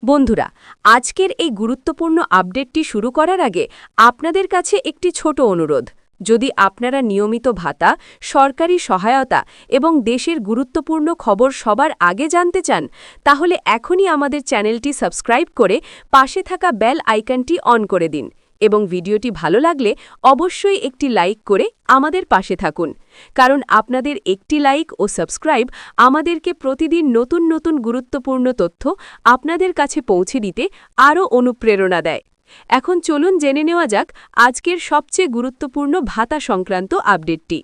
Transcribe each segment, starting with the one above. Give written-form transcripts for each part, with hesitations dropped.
বন্ধুরা, আজকের এই গুরুত্বপূর্ণ আপডেটটি শুরু করার আগে আপনাদের কাছে একটি ছোট অনুরোধ। যদি আপনারা নিয়মিত ভাতা, সরকারি সহায়তা এবং দেশের গুরুত্বপূর্ণ খবর সবার আগে জানতে চান, তাহলে এখনই আমাদের চ্যানেলটি সাবস্ক্রাইব করে পাশে থাকা বেল আইকনটি অন করে দিন এবং ভিডিওটি ভালো লাগলে অবশ্যই একটি লাইক করে আমাদের পাশে থাকুন, কারণ আপনাদের একটি লাইক ও সাবস্ক্রাইব আমাদেরকে প্রতিদিন নতুন নতুন গুরুত্বপূর্ণ তথ্য আপনাদের কাছে পৌঁছে দিতে আরও অনুপ্রেরণা দেয়। এখন চলুন জেনে নেওয়া যাক আজকের সবচেয়ে গুরুত্বপূর্ণ ভাতা সংক্রান্ত আপডেটটি।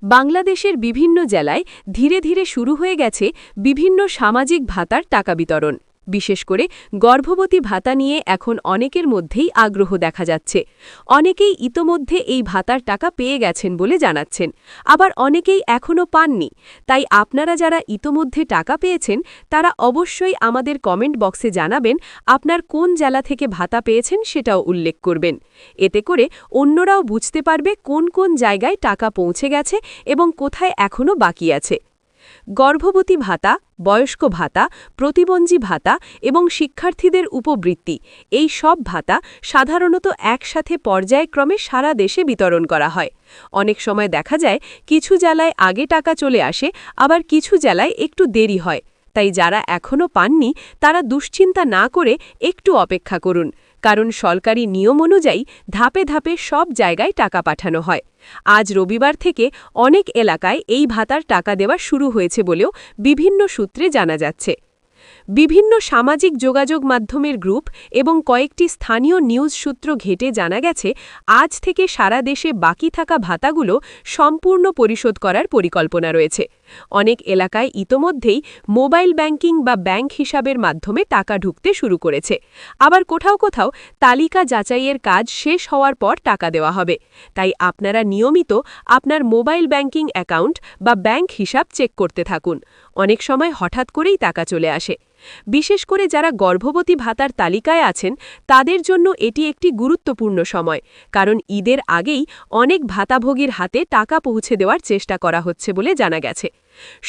বাংলাদেশের বিভিন্ন জেলায় ধীরে ধীরে শুরু হয়ে গেছে বিভিন্ন সামাজিক ভাতার টাকা বিতরণ। বিশেষ করে গর্ভবতী ভাতা নিয়ে এখন অনেকের মধ্যেই আগ্রহ দেখা যাচ্ছে। অনেকেই ইতোমধ্যে এই ভাতার টাকা পেয়ে গেছেন বলে জানাচ্ছেন, আবার অনেকেই এখনও পাননি। তাই আপনারা যারা ইতোমধ্যে টাকা পেয়েছেন তারা অবশ্যই আমাদের কমেন্ট বক্সে জানাবেন আপনার কোন জেলা থেকে ভাতা পেয়েছেন সেটাও উল্লেখ করবেন। এতে করে অন্যরাও বুঝতে পারবে কোন কোন জায়গায় টাকা পৌঁছে গেছে এবং কোথায় এখনও বাকি আছে। গর্ভবতী ভাতা, বয়স্ক ভাতা, প্রতিবন্ধী ভাতা এবং শিক্ষার্থীদের উপবৃত্তি, এই সব ভাতা সাধারণত একসাথে পর্যায়ক্রমে সারা দেশে বিতরণ করা হয়। অনেক সময় দেখা যায় কিছু জেলায় আগে টাকা চলে আসে, আবার কিছু জেলায় একটু দেরি হয়। তাই যারা এখনও পাননি তারা দুশ্চিন্তা না করে একটু অপেক্ষা করুন, কারণ সরকারি নিয়ম অনুযায়ী ধাপে ধাপে সব জায়গায় টাকা পাঠানো হয়। আজ রবিবার থেকে অনেক এলাকায় এই ভাতার টাকা দেওয়া শুরু হয়েছে বলেও বিভিন্ন সূত্রে জানা যাচ্ছে। বিভিন্ন সামাজিক যোগাযোগ মাধ্যমের গ্রুপ এবং কয়েকটি স্থানীয় নিউজ সূত্র ঘেঁটে জানা গেছে আজ থেকে সারা দেশে বাকি থাকা ভাতাগুলো সম্পূর্ণ পরিশোধ করার পরিকল্পনা রয়েছে। অনেক এলাকায় ইতোমধ্যেই মোবাইল ব্যাংকিং বা ব্যাংক হিসাবের মাধ্যমে টাকা ঢুকতে শুরু করেছে। আবার কোথাও কোথাও তালিকা যাচাইয়ের কাজ শেষ হওয়ার পর টাকা দেওয়া হবে। তাই আপনারা নিয়মিত আপনার মোবাইল ব্যাংকিং অ্যাকাউন্ট বা ব্যাংক হিসাব চেক করতে থাকুন। অনেক সময় হঠাৎ করেই টাকা চলে আসে। বিশেষ করে যারা গর্ভবতী ভাতার তালিকায় আছেন তাদের জন্য এটি একটি গুরুত্বপূর্ণ সময়, কারণ ঈদের আগেই অনেক ভাতাভোগীর হাতে টাকা পৌঁছে দেওয়ার চেষ্টা করা হচ্ছে বলে জানা গেছে।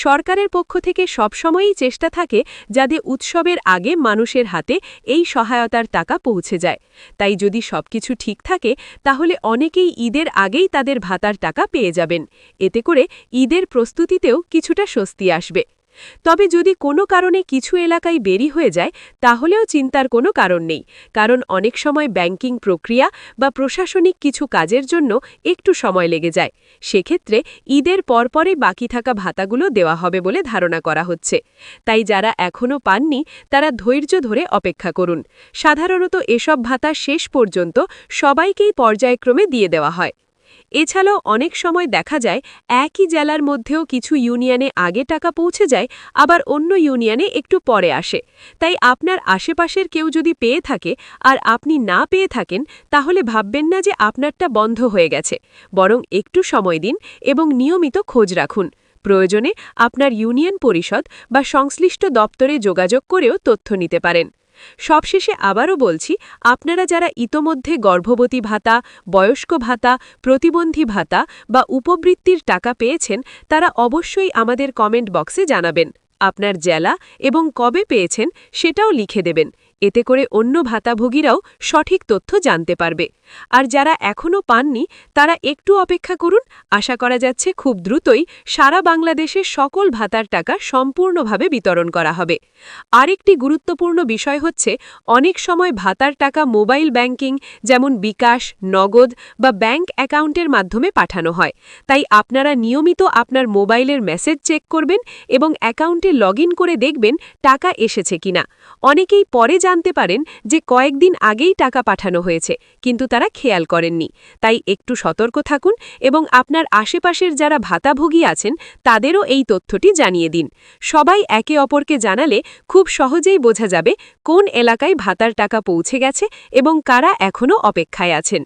সরকারের পক্ষ থেকে সবসময়ই চেষ্টা থাকে যাতে উৎসবের আগে মানুষের হাতে এই সহায়তার টাকা পৌঁছে যায়। তাই যদি সবকিছু ঠিক থাকে তাহলে অনেকেই ঈদের আগেই তাদের ভাতার টাকা পেয়ে যাবেন। এতে করে ঈদের প্রস্তুতিতেও কিছুটা স্বস্তি আসবে। তবে যদি কোনো কারণে কিছু এলাকায় দেরি হয়ে যায় তাহলেও চিন্তার কোনো কারণ নেই, কারণ অনেক সময় ব্যাংকিং প্রক্রিয়া বা প্রশাসনিক কিছু কাজের জন্য একটু সময় লেগে যায়। সেক্ষেত্রে ঈদের পরপরে বাকি থাকা ভাতাগুলো দেওয়া হবে বলে ধারণা করা হচ্ছে। তাই যারা এখনও পাননি তারা ধৈর্য ধরে অপেক্ষা করুন। সাধারণত এসব ভাতা শেষ পর্যন্ত সবাইকেই পর্যায়ক্রমে দিয়ে দেওয়া হয়। এছাড়াও অনেক সময় দেখা যায় একই জেলার মধ্যেও কিছু ইউনিয়নে আগে টাকা পৌঁছে যায়, আবার অন্য ইউনিয়নে একটু পরে আসে। তাই আপনার আশেপাশের কেউ যদি পেয়ে থাকে আর আপনি না পেয়ে থাকেন তাহলে ভাববেন না যে আপনারটা বন্ধ হয়ে গেছে, বরং একটু সময় দিন এবং নিয়মিত খোঁজ রাখুন। প্রয়োজনে আপনার ইউনিয়ন পরিষদ বা সংশ্লিষ্ট দপ্তরে যোগাযোগ করেও তথ্য নিতে পারেন। সবশেষে আবারও বলছি, আপনারা যারা ইতোমধ্যে গর্ভবতী ভাতা, বয়স্ক ভাতা, প্রতিবন্ধী ভাতা বা উপবৃত্তির টাকা পেয়েছেন তারা অবশ্যই আমাদের কমেন্ট বক্সে জানাবেন আপনার জেলা এবং কবে পেয়েছেন সেটাও লিখে দেবেন। এতে করে অন্য ভাতাভোগীরাও সঠিক তথ্য জানতে পারবে। আর যারা এখনও পাননি তারা একটু অপেক্ষা করুন। আশা করা যাচ্ছে খুব দ্রুতই সারা বাংলাদেশের সকল ভাতার টাকা সম্পূর্ণভাবে বিতরণ করা হবে। আরেকটি গুরুত্বপূর্ণ বিষয় হচ্ছে, অনেক সময় ভাতার টাকা মোবাইল ব্যাংকিং যেমন বিকাশ, নগদ বা ব্যাংক অ্যাকাউন্টের মাধ্যমে পাঠানো হয়। তাই আপনারা নিয়মিত আপনার মোবাইলের মেসেজ চেক করবেন এবং অ্যাকাউন্টে লগইন করে দেখবেন টাকা এসেছে কিনা। অনেকেই পরে জানতে পারেন যে কয়েকদিন আগেই টাকা পাঠানো হয়েছে, কিন্তু তারা খেয়াল করেননি। তাই একটু সতর্ক থাকুন এবং আপনার আশেপাশের যারা ভাতাভোগী আছেন তাদেরও এই তথ্যটি জানিয়ে দিন। সবাই একে অপরকে জানালে খুব সহজেই বোঝা যাবে কোন এলাকায় ভাতার টাকা পৌঁছে গেছে এবং কারা এখনও অপেক্ষায় আছেন।